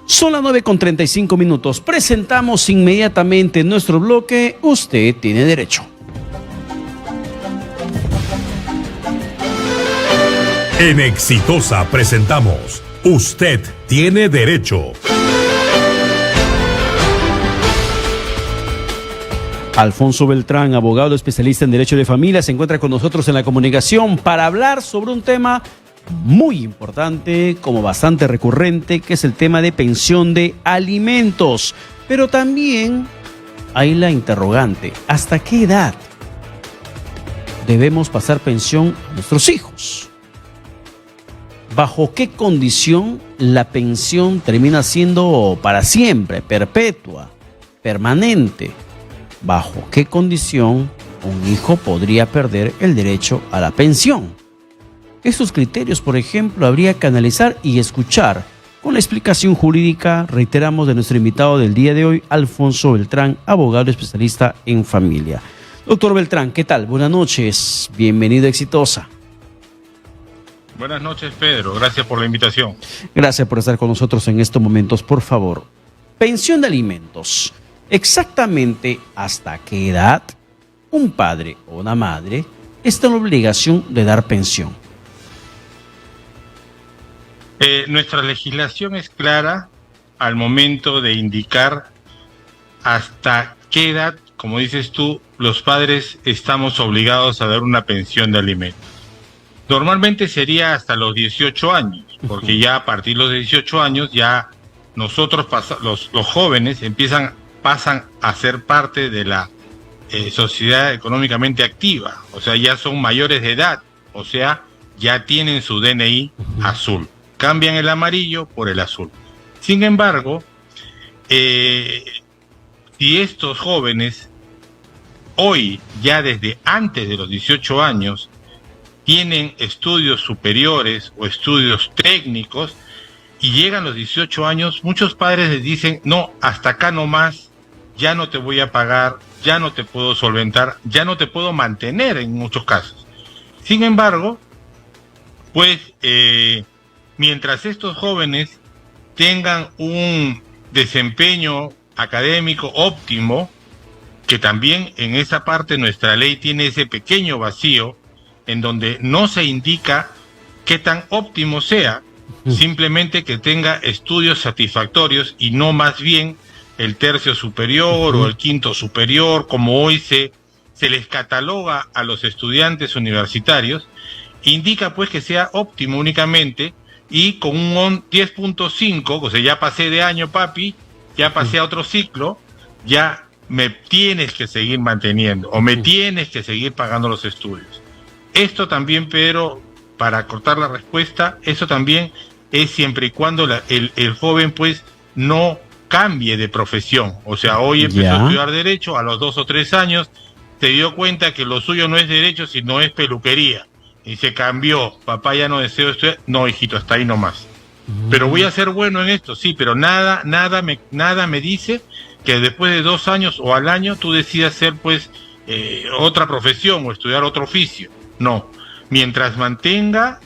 Son las 9:35. Presentamos inmediatamente nuestro bloque Usted tiene derecho. En Exitosa presentamos Usted tiene derecho. Alfonso Beltrán, abogado especialista en Derecho de Familia, se encuentra con nosotros en la comunicación para hablar sobre un tema muy importante, como bastante recurrente, que es el tema de pensión de alimentos. Pero también hay la interrogante: ¿hasta qué edad debemos pasar pensión a nuestros hijos? ¿Bajo qué condición la pensión termina siendo para siempre, perpetua, permanente? ¿Bajo qué condición un hijo podría perder el derecho a la pensión? Estos criterios, por ejemplo, habría que analizar y escuchar con la explicación jurídica, reiteramos, de nuestro invitado del día de hoy, Alfonso Beltrán, abogado especialista en familia. Doctor Beltrán, ¿qué tal? Buenas noches, bienvenido a Exitosa. Buenas noches, Pedro, gracias por la invitación. Gracias por estar con nosotros en estos momentos. Por favor, pensión de alimentos. Exactamente hasta qué edad un padre o una madre está en la obligación de dar pensión. Nuestra legislación es clara al momento de indicar hasta qué edad, como dices tú, los padres estamos obligados a dar una pensión de alimentos. Normalmente sería hasta los 18 años, porque ya a partir de los 18 años ya nosotros, los jóvenes, pasan a ser parte de la sociedad económicamente activa, o sea, ya son mayores de edad, o sea, ya tienen su DNI azul. Cambian el amarillo por el azul. Sin embargo, si estos jóvenes hoy, ya desde antes de los 18 años, tienen estudios superiores o estudios técnicos y llegan los 18 años, muchos padres les dicen: no, hasta acá nomás, ya no te voy a pagar, ya no te puedo solventar, ya no te puedo mantener en muchos casos. Sin embargo, pues mientras estos jóvenes tengan un desempeño académico óptimo, que también en esa parte nuestra ley tiene ese pequeño vacío en donde no se indica qué tan óptimo sea, simplemente que tenga estudios satisfactorios y no más bien el tercio superior o el quinto superior, como hoy se les cataloga a los estudiantes universitarios, indica pues que sea óptimo únicamente y con un 10.5, o sea, ya pasé de año, papi, ya pasé a otro ciclo, ya me tienes que seguir manteniendo o me tienes que seguir pagando los estudios. Esto también, Pedro, para cortar la respuesta, eso también es siempre y cuando el joven pues no cambie de profesión. O sea, hoy empezó a estudiar Derecho, a los 2 o 3 años se dio cuenta que lo suyo no es Derecho, sino es peluquería. Y se cambió: papá, ya no deseo estudiar. No, hijito, hasta ahí nomás. Pero voy a ser bueno en esto, sí, pero nada me dice que después de 2 años o al año tú decidas hacer pues otra profesión o estudiar otro oficio. No, mientras mantenga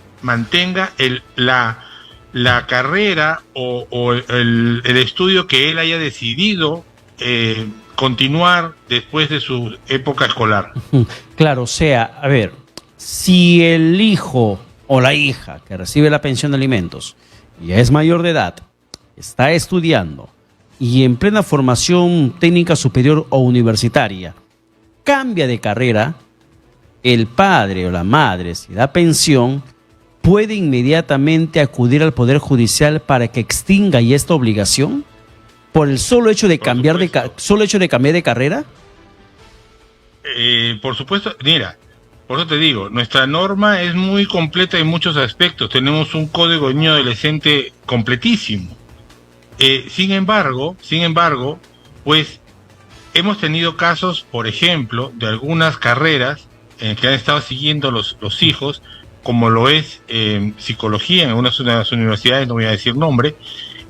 la carrera o el estudio que él haya decidido continuar después de su época escolar. Claro, o sea, a ver, si el hijo o la hija que recibe la pensión de alimentos ya es mayor de edad, está estudiando y en plena formación técnica superior o universitaria, cambia de carrera, el padre o la madre, si da pensión, puede inmediatamente acudir al Poder Judicial para que extinga ya esta obligación por el solo hecho de cambiar de carrera. Por supuesto, mira, por eso te digo, nuestra norma es muy completa en muchos aspectos. Tenemos un código de niño adolescente completísimo. Sin embargo, pues hemos tenido casos, por ejemplo, de algunas carreras en que han estado siguiendo los hijos, como lo es psicología en algunas de las universidades, no voy a decir nombre,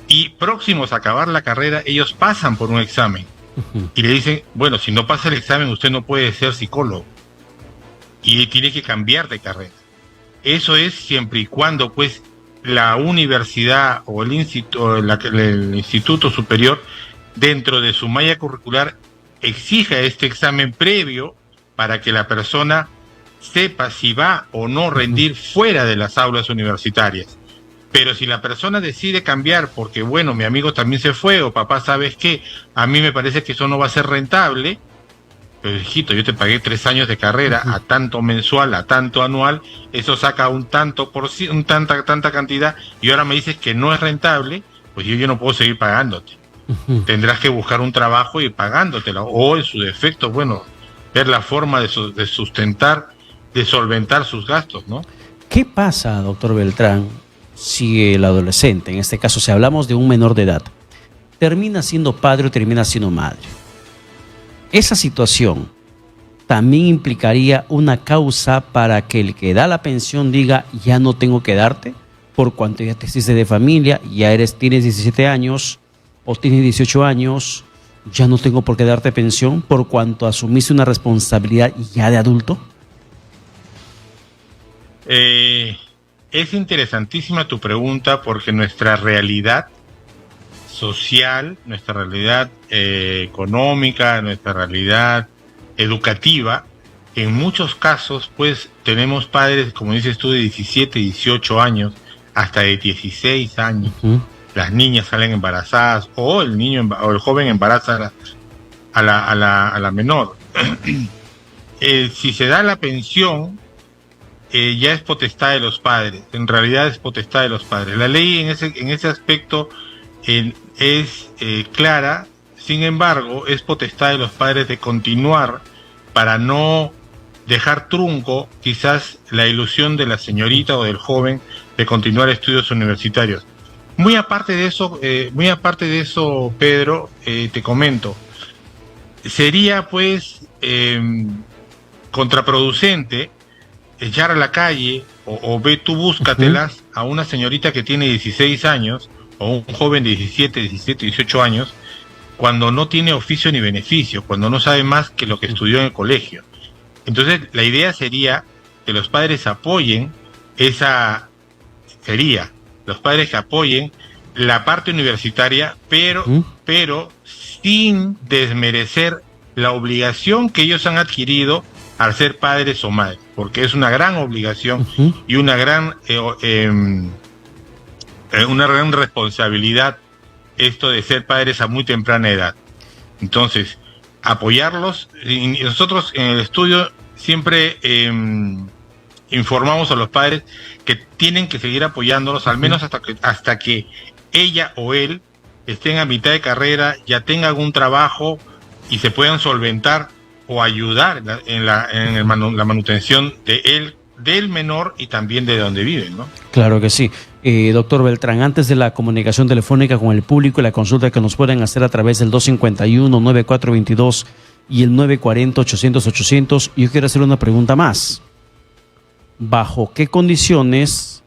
y próximos a acabar la carrera, ellos pasan por un examen y le dicen: bueno, si no pasa el examen usted no puede ser psicólogo y tiene que cambiar de carrera. Eso es siempre y cuando pues la universidad o el instituto superior, dentro de su malla curricular, exija este examen previo para que la persona sepa si va o no rendir fuera de las aulas universitarias. Pero si la persona decide cambiar porque, bueno, mi amigo también se fue, o papá, ¿sabes qué? A mí me parece que eso no va a ser rentable, pero hijito, yo te pagué 3 años de carrera a tanto mensual, a tanto anual, eso saca un tanto tanta cantidad, y ahora me dices que no es rentable, pues yo no puedo seguir pagándote. Tendrás que buscar un trabajo y pagándotelo, o en su defecto, bueno, ver la forma de sustentar, de solventar sus gastos, ¿no? ¿Qué pasa, doctor Beltrán, si el adolescente, en este caso si hablamos de un menor de edad, termina siendo padre o termina siendo madre? Esa situación también implicaría una causa para que el que da la pensión diga, ya no tengo que darte, por cuanto ya te hiciste de familia, tienes 17 años o tienes 18 años, ya no tengo por qué darte pensión, por cuanto asumiste una responsabilidad ya de adulto. Es interesantísima tu pregunta, porque nuestra realidad social, nuestra realidad económica, nuestra realidad educativa, en muchos casos pues tenemos padres, como dices tú, de 17, 18 años, hasta de 16 años. Las niñas salen embarazadas, o el niño o el joven embaraza a la menor. Si se da la pensión, ya es potestad de los padres, en realidad es potestad de los padres. La ley en ese aspecto es clara, sin embargo, es potestad de los padres de continuar para no dejar trunco quizás la ilusión de la señorita o del joven de continuar estudios universitarios. Muy aparte de eso, Pedro, te comento, sería pues contraproducente echar a la calle o ve tú búscatelas a una señorita que tiene 16 años o un joven de 17, 18 años, cuando no tiene oficio ni beneficio, cuando no sabe más que lo que estudió en el colegio. Entonces la idea sería que los padres apoyen la parte universitaria, pero sin desmerecer la obligación que ellos han adquirido al ser padres o madres, porque es una gran obligación y una gran responsabilidad esto de ser padres a muy temprana edad. Entonces, apoyarlos. Y nosotros en el estudio siempre informamos a los padres que tienen que seguir apoyándolos, al menos hasta que ella o él estén a mitad de carrera, ya tengan algún trabajo y se puedan solventar o ayudar en la manutención del menor y también de donde viven, ¿no? Claro que sí. Doctor Beltrán, antes de la comunicación telefónica con el público y la consulta que nos pueden hacer a través del 251-9422 y el 940-800-800, yo quiero hacer una pregunta más. ¿Bajo qué condiciones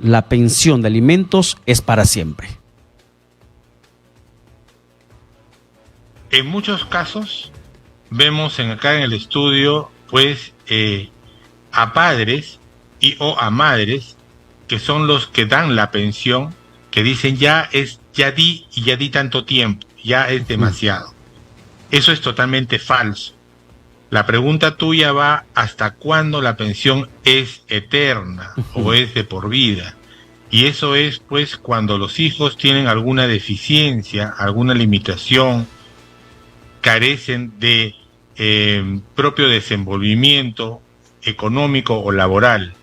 la pensión de alimentos es para siempre? En muchos casos vemos acá en el estudio pues a padres o a madres que son los que dan la pensión, que dicen ya di tanto tiempo, ya es demasiado. Eso es totalmente falso. La pregunta tuya va hasta cuándo la pensión es eterna o es de por vida. Y eso es pues cuando los hijos tienen alguna deficiencia, alguna limitación, carecen de propio desenvolvimiento económico o laboral,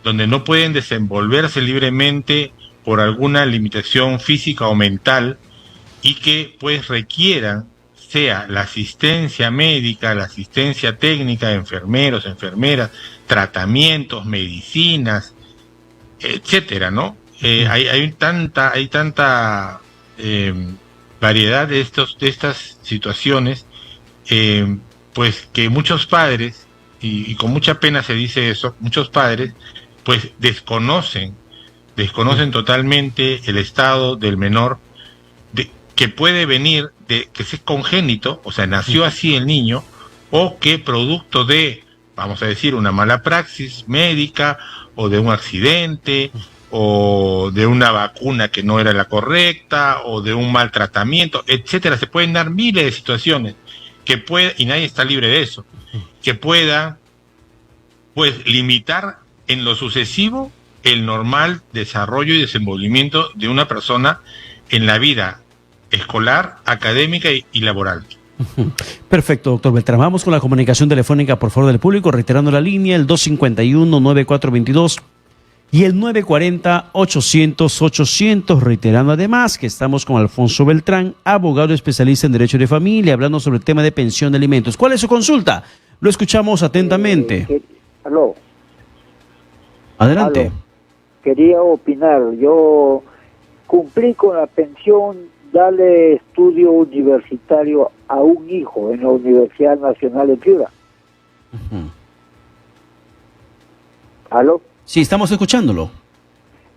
donde no pueden desenvolverse libremente por alguna limitación física o mental, y que pues requieran sea la asistencia médica, la asistencia técnica de enfermeros, enfermeras, tratamientos, medicinas, etcétera, ¿no? Hay tanta variedad de estas situaciones, pues que muchos padres, y con mucha pena se dice eso, muchos padres pues desconocen totalmente el estado del menor, que puede venir de que es congénito, o sea, nació así el niño, o que producto de, vamos a decir, una mala praxis médica o de un accidente, o de una vacuna que no era la correcta, o de un maltratamiento, etcétera. Se pueden dar miles de situaciones que puede, y nadie está libre de eso, que pueda pues limitar en lo sucesivo el normal desarrollo y desenvolvimiento de una persona en la vida escolar, académica y laboral. Perfecto, doctor Beltrán. Vamos con la comunicación telefónica, por favor, del público, reiterando la línea, el 251-9422 y el 940-800-800, reiterando además que estamos con Alfonso Beltrán, abogado especialista en Derecho de Familia, hablando sobre el tema de pensión de alimentos. ¿Cuál es su consulta? Lo escuchamos atentamente. Aló. Adelante. Aló. Quería opinar. Yo cumplí con la pensión, darle estudio universitario a un hijo en la Universidad Nacional de Piura. ¿Aló? Sí, estamos escuchándolo.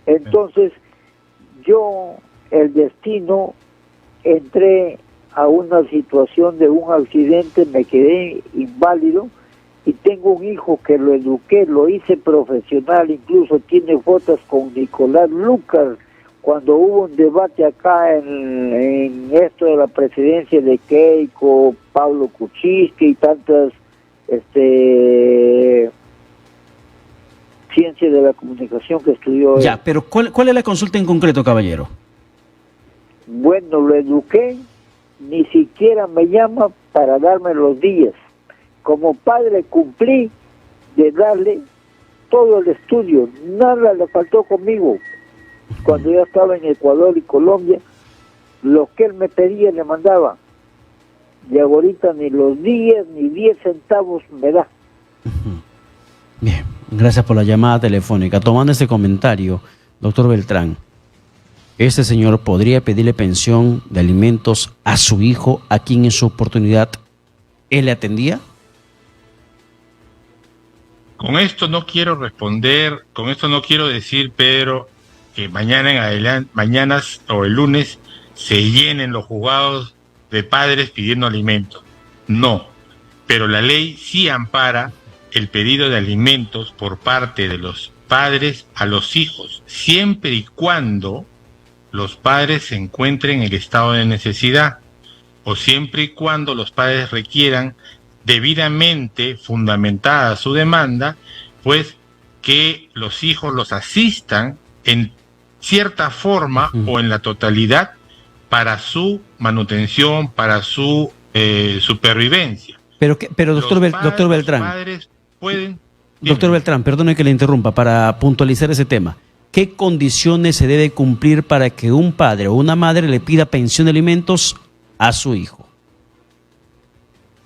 Entonces, yo, el destino, entré a una situación de un accidente, me quedé inválido y tengo un hijo que lo eduqué, lo hice profesional, incluso tiene fotos con Nicolás Lucas, cuando hubo un debate acá en esto de la presidencia de Keiko, Pablo Kuczynski y tantas ciencia de la comunicación que estudió él. Ya, pero ¿cuál es la consulta en concreto, caballero? Bueno, lo eduqué, ni siquiera me llama para darme los días. Como padre cumplí de darle todo el estudio, nada le faltó conmigo. Cuando yo estaba en Ecuador y Colombia, lo que él me pedía le mandaba. Y ahorita ni los días ni 10 centavos me da. Bien, gracias por la llamada telefónica. Tomando este comentario, doctor Beltrán, ¿este señor podría pedirle pensión de alimentos a su hijo, a quien en su oportunidad él le atendía? Con esto no quiero responder, con esto no quiero decir, Pedro, que mañana en adelante, mañana o el lunes se llenen los juzgados de padres pidiendo alimentos. No, pero la ley sí ampara el pedido de alimentos por parte de los padres a los hijos, siempre y cuando los padres se encuentren en el estado de necesidad, o siempre y cuando los padres requieran debidamente fundamentada su demanda, pues que los hijos los asistan en cierta forma o en la totalidad para su manutención, para su supervivencia. Pero doctor Beltrán, doctor Beltrán, perdone que le interrumpa, para puntualizar ese tema. ¿Qué condiciones se debe cumplir para que un padre o una madre le pida pensión de alimentos a su hijo?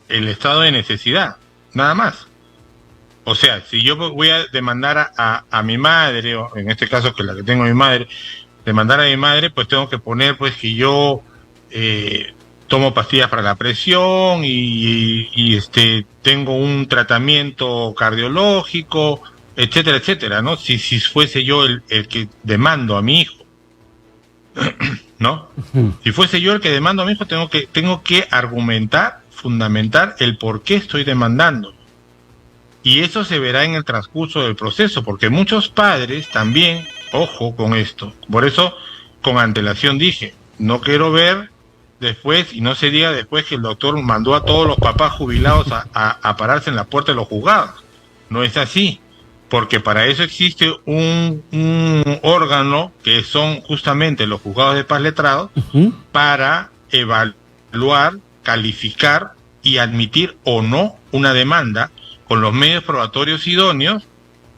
El estado de necesidad, nada más. O sea, si yo voy a demandar a mi madre, o en este caso que la que tengo a mi madre, demandar a mi madre, pues tengo que poner pues que yo tomo pastillas para la presión y tengo un tratamiento cardiológico, etcétera, etcétera, ¿no? Si fuese yo el que demando a mi hijo, ¿no? Si fuese yo el que demando a mi hijo, tengo que argumentar, fundamentar el por qué estoy demandando. Y eso se verá en el transcurso del proceso, porque muchos padres también, ojo con esto, por eso con antelación dije, no quiero ver después, y no se diga después que el doctor mandó a todos los papás jubilados a pararse en la puerta de los juzgados. No es así, porque para eso existe un órgano que son justamente los juzgados de paz letrados, para evaluar, calificar y admitir o no una demanda con los medios probatorios idóneos,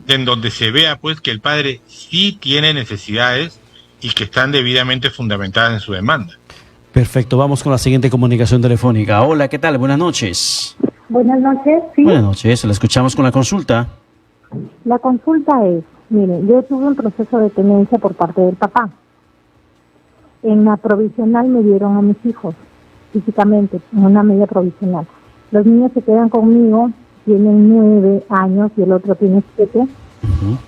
en donde se vea pues que el padre sí tiene necesidades y que están debidamente fundamentadas en su demanda. Perfecto, vamos con la siguiente comunicación telefónica. Hola, ¿qué tal? Buenas noches. Buenas noches, sí. Buenas noches, la escuchamos con la consulta. La consulta es, mire, yo tuve un proceso de tenencia por parte del papá. En la provisional me dieron a mis hijos, físicamente, en una medida provisional. Los niños se quedan conmigo, tienen 9 años y el otro tiene 7.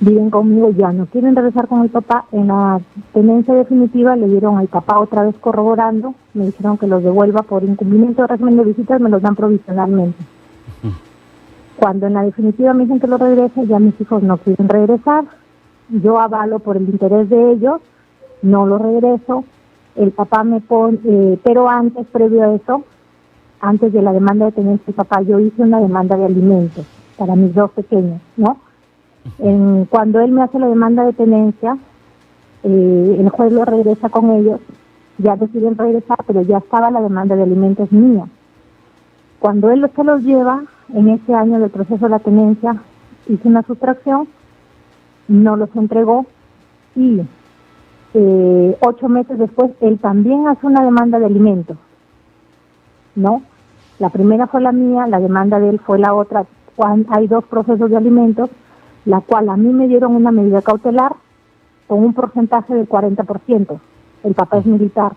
Viven conmigo, ya no quieren regresar con el papá. En la tenencia definitiva le dieron al papá otra vez corroborando, me dijeron que los devuelva por incumplimiento de régimen de visitas, me los dan provisionalmente. Cuando en la definitiva me dicen que los regrese, ya mis hijos no quieren regresar. yo avalo por el interés de ellos, no lo regreso, el papá me pone, pero antes, previo a eso, antes de la demanda de tenencia del papá, yo hice una demanda de alimentos para mis 2 pequeños, ¿no? Cuando él me hace la demanda de tenencia, el juez lo regresa con ellos, ya deciden regresar, pero ya estaba la demanda de alimentos mía. Cuando él se los lleva, en ese año del proceso de la tenencia, hice una sustracción, no los entregó y 8 meses después él también hace una demanda de alimentos, ¿no? La primera fue la mía, la demanda de él fue la otra. Hay 2 procesos de alimentos, la cual a mí me dieron una medida cautelar con un porcentaje del 40%. El papá es militar.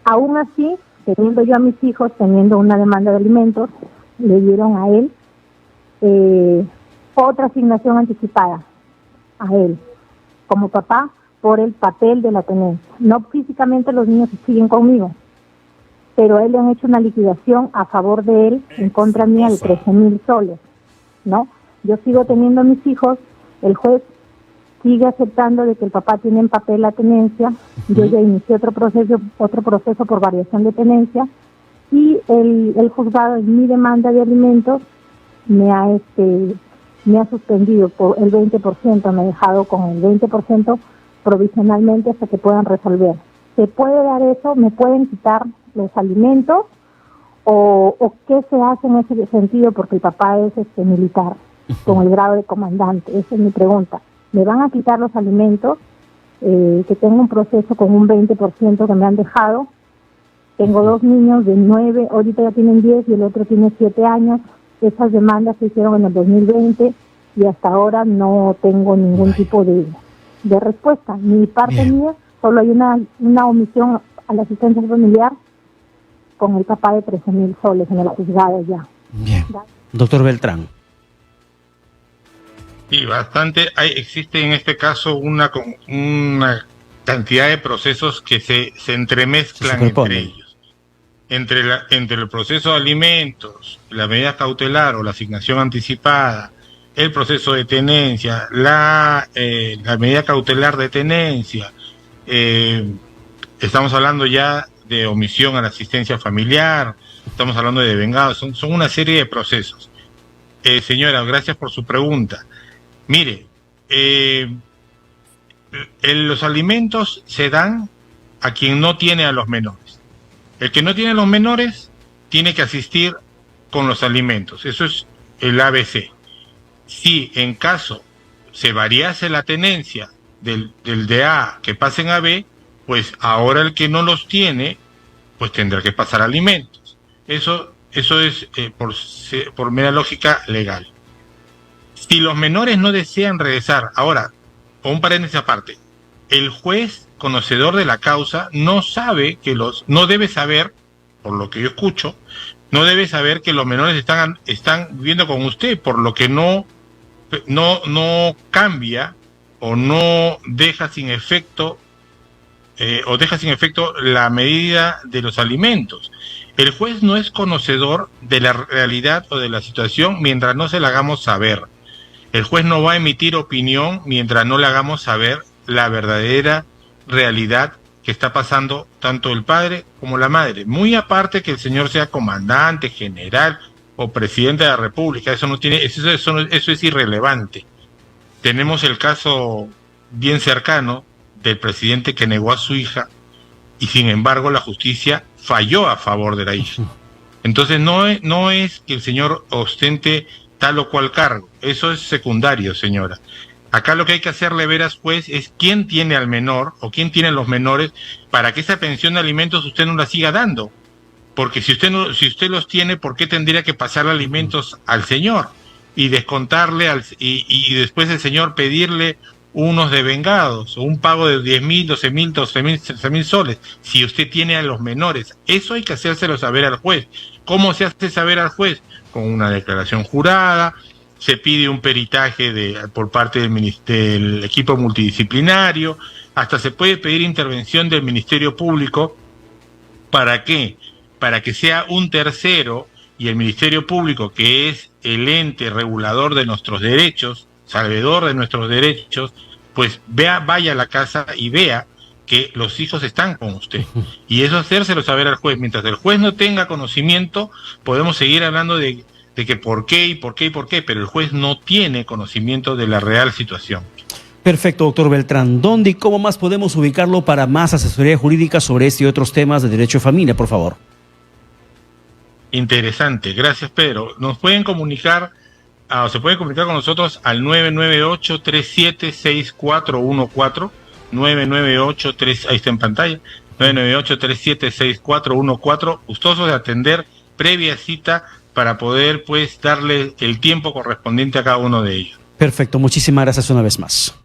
Aún así, teniendo yo a mis hijos, teniendo una demanda de alimentos, le dieron a él otra asignación anticipada, a él, como papá, por el papel de la tenencia. No físicamente los niños siguen conmigo, pero a él le han hecho una liquidación a favor de él, en contra mía, de 13,000 soles, ¿no? Yo sigo teniendo a mis hijos, el juez sigue aceptando de que el papá tiene en papel la tenencia, yo ya inicié otro proceso por variación de tenencia, y el juzgado en mi demanda de alimentos me ha suspendido por el 20%, me ha dejado con el 20% provisionalmente hasta que puedan resolver. ¿Se puede dar eso? ¿Me pueden quitar los alimentos? ¿O qué se hace en ese sentido? Porque el papá es militar, con el grado de comandante. Esa es mi pregunta. ¿Me van a quitar los alimentos? Que tengo un proceso con un 20% que me han dejado. Tengo 2 niños de 9, ahorita ya tienen 10 y el otro tiene 7 años. Esas demandas se hicieron en el 2020 y hasta ahora no tengo ningún tipo de respuesta. Ni parte mía, solo hay una omisión a la asistencia familiar con el papá de 13,000 soles en el juzgado ya. Bien. Doctor Beltrán. Sí, bastante. Existe en este caso una cantidad de procesos que se entremezclan entre ellos. Entre el proceso de alimentos, la medida cautelar o la asignación anticipada, el proceso de tenencia, la medida cautelar de tenencia, estamos hablando ya de omisión a la asistencia familiar, estamos hablando de devengados, son una serie de procesos. Señora, gracias por su pregunta. Mire, los alimentos se dan a quien no tiene a los menores. El que no tiene a los menores tiene que asistir con los alimentos. Eso es el ABC. Si en caso se variase la tenencia del de A que pasen a B, pues ahora el que no los tiene, pues tendrá que pasar alimentos. Eso es por mera lógica legal. Si los menores no desean regresar, ahora, con un paréntesis aparte, el juez conocedor de la causa no debe saber, por lo que yo escucho, no debe saber que los menores están viviendo con usted, por lo que no cambia o no deja sin efecto la medida de los alimentos. El juez no es conocedor de la realidad o de la situación mientras no se la hagamos saber. El juez no va a emitir opinión mientras no le hagamos saber la verdadera realidad que está pasando tanto el padre como la madre. Muy aparte que el señor sea comandante, general o presidente de la República, eso es irrelevante. Tenemos el caso bien cercano del presidente que negó a su hija y sin embargo la justicia falló a favor de la hija. Entonces no es que el señor ostente tal o cual cargo, eso es secundario, señora. Acá lo que hay que hacerle ver al juez es quién tiene al menor o quién tiene los menores para que esa pensión de alimentos usted no la siga dando. Porque si usted los tiene, ¿por qué tendría que pasarle alimentos al señor? Y descontarle y después el señor pedirle unos devengados o un pago de 10,000, 12,000, 12,000, 13,000 soles, si usted tiene a los menores. Eso hay que hacérselo saber al juez. ¿Cómo se hace saber al juez? Con una declaración jurada, se pide un peritaje por parte del equipo multidisciplinario, hasta se puede pedir intervención del Ministerio Público. ¿Para qué? Para que sea un tercero y el Ministerio Público, que es el ente regulador de nuestros derechos, sabedor de nuestros derechos, pues vaya a la casa y vea que los hijos están con usted. Y eso hacérselo saber al juez. Mientras el juez no tenga conocimiento, podemos seguir hablando de que por qué, pero el juez no tiene conocimiento de la real situación. Perfecto, doctor Beltrán. ¿Dónde y cómo más podemos ubicarlo para más asesoría jurídica sobre este y otros temas de derecho de familia, por favor? Interesante, gracias Pedro. Nos pueden comunicar, se pueden comunicar con nosotros al 998-376414, 998-3, ahí está en pantalla, 998-376414, gustosos de atender previa cita para poder pues darle el tiempo correspondiente a cada uno de ellos. Perfecto, muchísimas gracias una vez más.